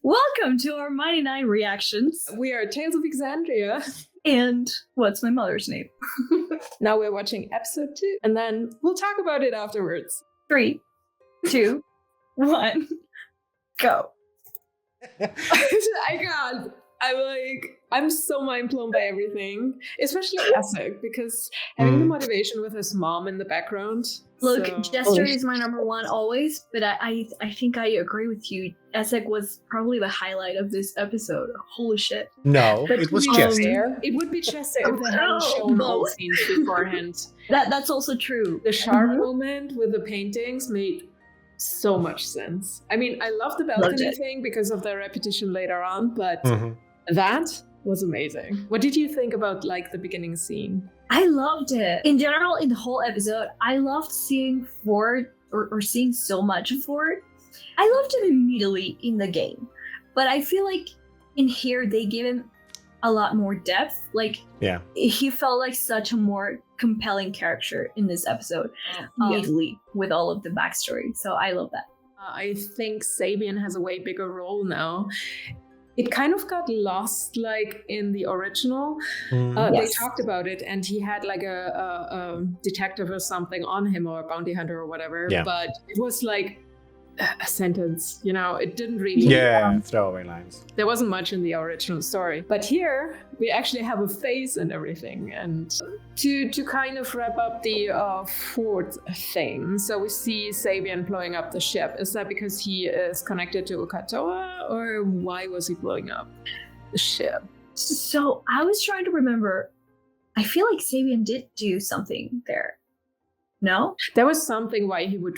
Welcome to our mightynein reactions. We are Tales of Exandria. And what's my mother's name? Now we're watching episode 2, and then we'll talk about it afterwards. 3, 2, 1, go. I'm so mind blown by everything, especially Asis, because having the motivation with his mom in the background. Look, Jester is my number one always, but I think I agree with you. Asis was probably the highlight of this episode. Holy shit. No, but it was Jester. It would be Jester if they hadn't shown all scenes beforehand. That's also true. The sharp moment with the paintings made so much sense. I mean, I love the balcony thing because of the repetition later on, but that was amazing. What did you think about the beginning scene? I loved it. In general, in the whole episode, I loved seeing Ford or seeing so much of Ford. I loved him immediately in the game, but I feel like in here they give him a lot more depth. He felt like such a more compelling character in this episode, easily with all of the backstory. So I love that. I think Sabian has a way bigger role now. It kind of got lost in the original. They talked about it, and he had a detective or something on him, or a bounty hunter or whatever. Yeah. But it was a sentence, it didn't really throwaway lines. There wasn't much in the original story, but here we actually have a face and everything. And to kind of wrap up the Ford thing, so we see Sabian blowing up the ship. Is that because he is connected to Ukatoa, or why was he blowing up the ship? So I was trying to remember. I feel like Sabian did do something there. No? There was something why he would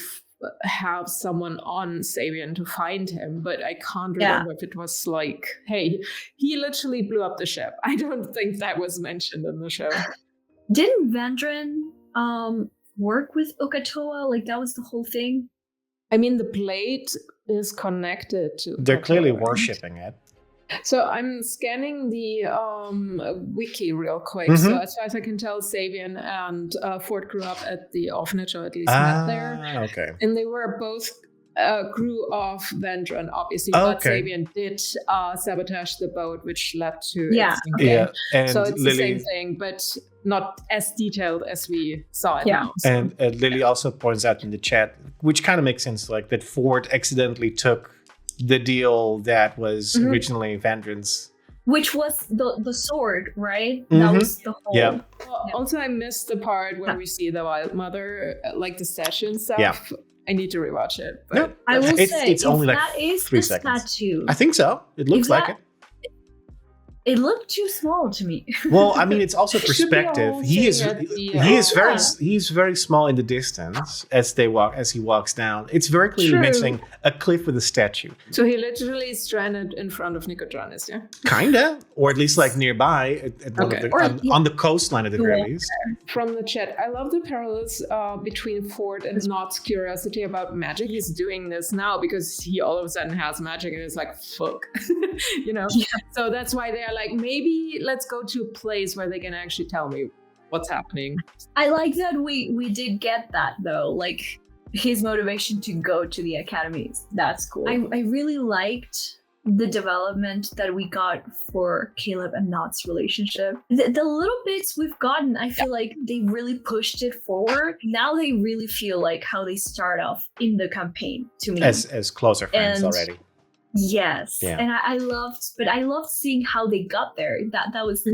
have someone on Sabian to find him, but I can't remember if it was hey, he literally blew up the ship. I don't think that was mentioned in the show. Didn't Vandren work with Ukatoa? That was the whole thing? I mean, the blade is connected to They're Ukatoa, clearly worshipping it. So I'm scanning the wiki real quick. So as far as I can tell, Sabian and Ford grew up at the orphanage, or at least met there. Okay. And they were both crew of Vandren, obviously. But Sabian did sabotage the boat, which led to its sinking. And so it's the same thing, but not as detailed as we saw it now. So. And Lily also points out in the chat, which kind of makes sense, that Ford accidentally took the deal that was originally Vandren's, which was the sword, right? That was the whole. Yeah. Well, also, I missed the part where we see the Wild Mother, the statue and stuff. Yeah. I need to rewatch it. But I will say it's only that is 3 seconds. Tattoo. I think so. It looks like it. It looked too small to me. Well, I mean, it's also perspective. He's very small in the distance as he walks down. It's very clearly missing a cliff with a statue. So he literally is stranded in front of Nicodranas, yeah? Kinda, or at least nearby on the coastline at the very least. From the chat, I love the parallels between Ford and Nott's curiosity about magic. He's doing this now because he all of a sudden has magic and is fuck, Yeah. So that's why they're maybe let's go to a place where they can actually tell me what's happening. I like that we did get that though, his motivation to go to the academies. That's cool. I really liked the development that we got for Caleb and Nott's relationship. The little bits we've gotten, I feel like they really pushed it forward. Now they really feel like how they start off in the campaign to me. As closer friends already. Yes, and I loved seeing how they got there. That was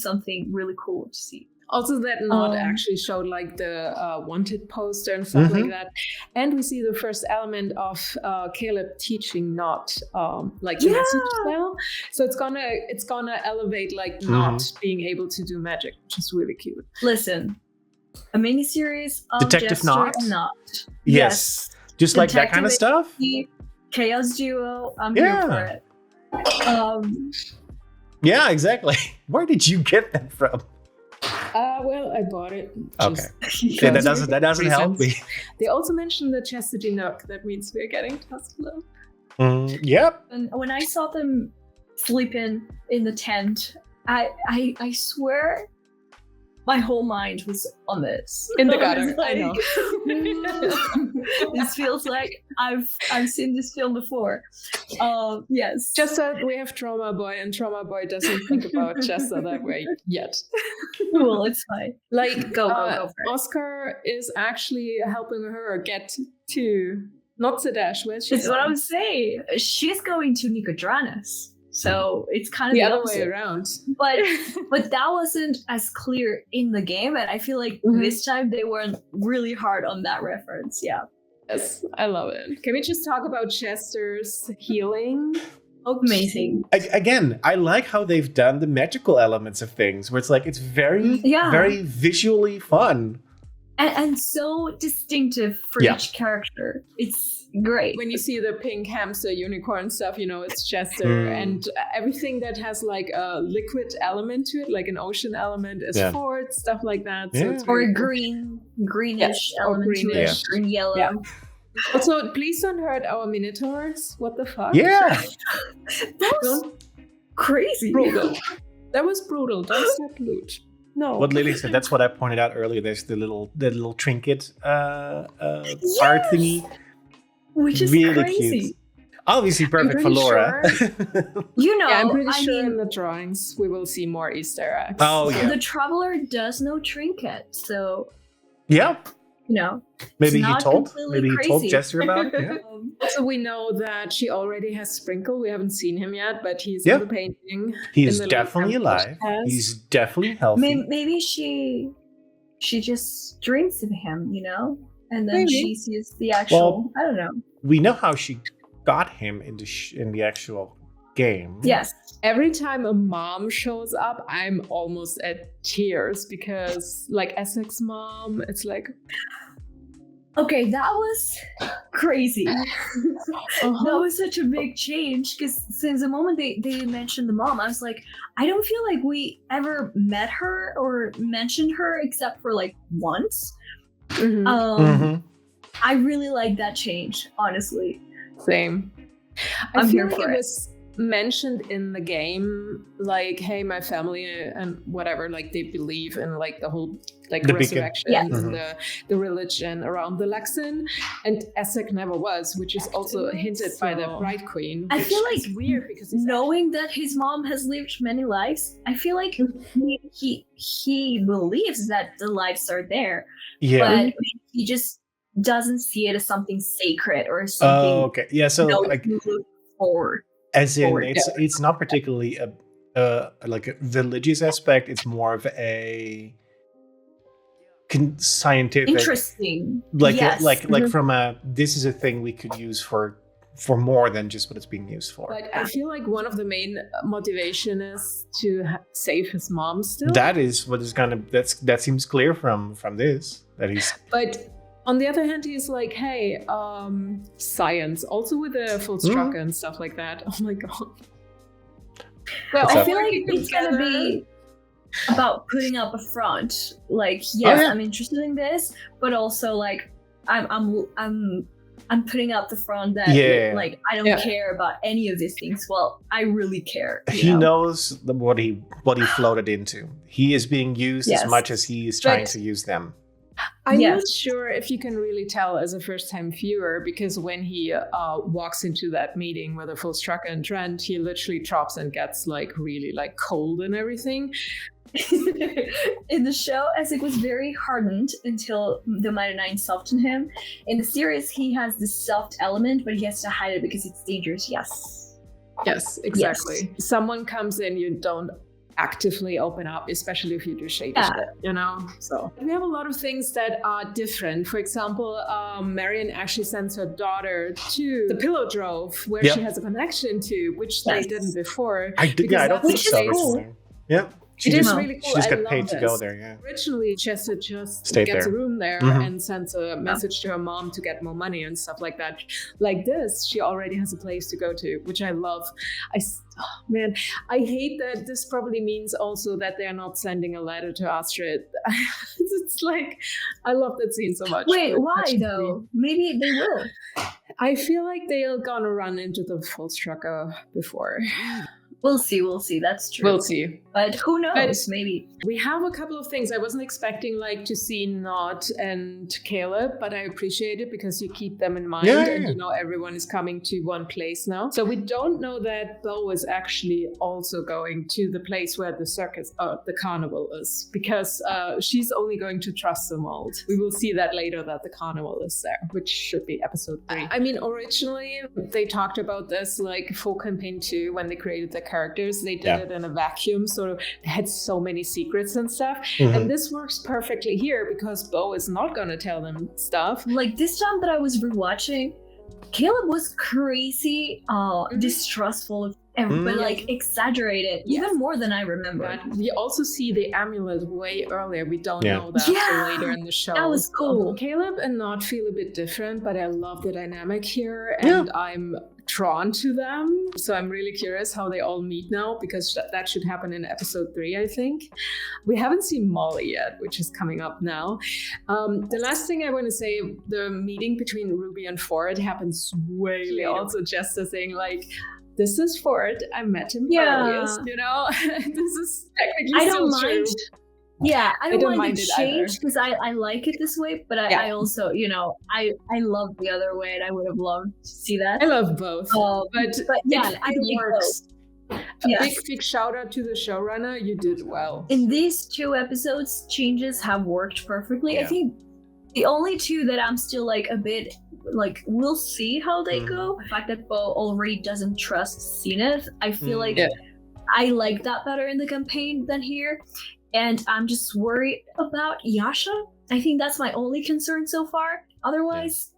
something really cool to see. Also, that Nott actually showed the wanted poster and stuff like that, and we see the first element of Caleb teaching Nott the message spell. So it's gonna elevate Nott being able to do magic, which is really cute. Listen, a miniseries of Detective Nott. Yes, just Detective that kind of stuff. Chaos duo. I'm here for it. Yeah, exactly. Where did you get that from? Well, I bought it. Okay. That doesn't help me. They also mentioned the chastity nook. That means we're getting Tusklo. Yep. And when I saw them sleeping in the tent, I swear my whole mind was on this. In the gutter, I know. This feels like I've seen this film before. Yes. Just that we have Trauma Boy, and Trauma Boy doesn't think about Jester that way yet. Well, it's fine. Like, go for it. Oscar is actually helping her get to not Sedash. Where's she? That's what I was saying. She's going to Nicodranas. So it's kind of the the other way around. But that wasn't as clear in the game, and I feel like this time they weren't really hard on that reference. Yeah. Yes, I love it. Can we just talk about Chester's healing? Amazing. Again, I like how they've done the magical elements of things, where it's like it's very, very visually fun. And so distinctive for each character. It's great. When you see the pink hamster unicorn stuff, you know it's Chester, and everything that has like a liquid element to it, like an ocean element, is Ford, stuff like that. So it's or a greenish element to it, green yellow. Yeah. Also, please don't hurt our minotaurs. What the fuck? Yeah, that was crazy. Brutal. That was brutal. Don't step loot. No. What Lily said, that's what I pointed out earlier. There's the little trinket art thingy. Which is really crazy. Cute. Obviously perfect for Laura. Sure. I'm pretty sure in the drawings we will see more Easter eggs. Oh, yeah. The Traveler does know trinket, so... Yeah. Maybe he told Jester about it. Yeah. Also, we know that she already has Sprinkle. We haven't seen him yet, but he's in the painting. He's definitely alive. He's definitely healthy. Maybe she just dreams of him, and then she sees the actual. I don't know. We know how she got him in the actual game. Yes. Every time a mom shows up, I'm almost at tears because, like, Essex mom, it's like... Okay, that was crazy. That was such a big change because since the moment they mentioned the mom, I was like, I don't feel like we ever met her or mentioned her except for, like, once. I really like that change, honestly. Same. I feel like it was mentioned in the game, like, hey, my family and whatever, like, they believe in, like, the whole, like, the resurrection and the religion around the Lexan, and Essex never was, which is also hinted by the Bright Queen. I feel like it's weird because knowing that his mom has lived many lives, I feel like he believes that the lives are there, but he just doesn't see it as something sacred or something. Oh, okay. Yeah, so like look forward. As in, it's not particularly like a religious aspect. It's more of a scientific, interesting, like from a this is a thing we could use for more than just what it's being used for. But I feel like one of the main motivation is to save his mom. Still, that is what is that seems clear from this that he's. But on the other hand, he's like, hey, science, also with the full structure and stuff like that. Oh my god. Well, I feel like it's gonna be about putting up a front. Like, yes, I'm interested in this, but also like I'm putting up the front that like I don't care about any of these things. Well, I really care. He knows what he floated into. He is being used as much as he is trying to use them. I'm not sure if you can really tell as a first-time viewer, because when he walks into that meeting with a full strucker and Trent, he literally drops and gets like really like cold and everything. In the show, Essex was very hardened until the mightynein softened him. In the series, he has this soft element, but he has to hide it because it's dangerous. Yes, exactly. Yes. Someone comes in, you don't actively open up, especially if you do shady shit, So we have a lot of things that are different. For example, Marion actually sends her daughter to the Pillow Drove, where she has a connection to, which they didn't before. I don't think so. Cool. Yeah. It is really cool. She just got paid to go there, Originally, Chester just gets a room there and sends a message to her mom to get more money and stuff like that. Like this, she already has a place to go to, which I love. I hate that this probably means also that they're not sending a letter to Astrid. It's like, I love that scene so much. Wait, why though? Maybe they will. I feel like they're gonna run into the full strucker before. We'll see. That's true. We'll see. But who knows? Maybe. We have a couple of things. I wasn't expecting to see Nott and Caleb, but I appreciate it because you keep them in mind. Yeah. And everyone is coming to one place now. So we don't know that Bo is actually also going to the place where the circus, the carnival is, because she's only going to trust the mold. We will see that later, that the carnival is there, which should be episode 3. I mean, originally they talked about this for campaign 2 when they created the characters. They did it in a vacuum, sort of. They had so many secrets and stuff. Mm-hmm. And this works perfectly here because Bo is not going to tell them stuff. Like this time that I was rewatching, Caleb was crazy, distrustful of everybody, exaggerated, even more than I remember. We also see the amulet way earlier. We don't know that till later in the show. That was cool. Caleb and Nott feel a bit different, but I love the dynamic here, and I'm drawn to them. So I'm really curious how they all meet now, because that should happen in episode 3, I think. We haven't seen Molly yet, which is coming up now. The last thing I want to say, the meeting between Ruby and Ford happens way later. Also Jester saying this is Ford. I met him earlier. This is technically still true. Yeah, I don't mind the change because I like it this way, but I also, I love the other way, and I would have loved to see that. I love both, but it works. Big shout out to the showrunner. You did well. In these 2 episodes, changes have worked perfectly. Yeah. I think the only 2 that I'm still a bit we'll see how they go. The fact that Bo already doesn't trust Zenith, I feel I like that better in the campaign than here. And I'm just worried about Yasha. I think that's my only concern so far. Otherwise,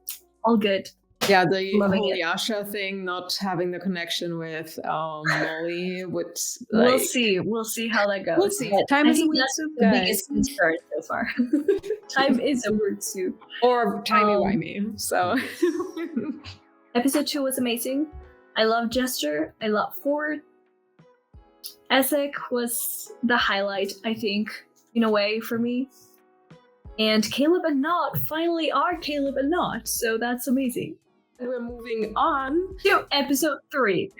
all good. Yeah, the whole Yasha thing, not having the connection with Molly would... We'll see how that goes. We'll see. Time is a word soup, guys. The biggest concern so far. Time is a word soup. Or timey-wimey, so... Episode 2 was amazing. I love Jester. I love Ford. Essek was the highlight, I think, in a way for me. And Caleb and Nott finally are Caleb and Nott, so that's amazing. We're moving on to episode 3.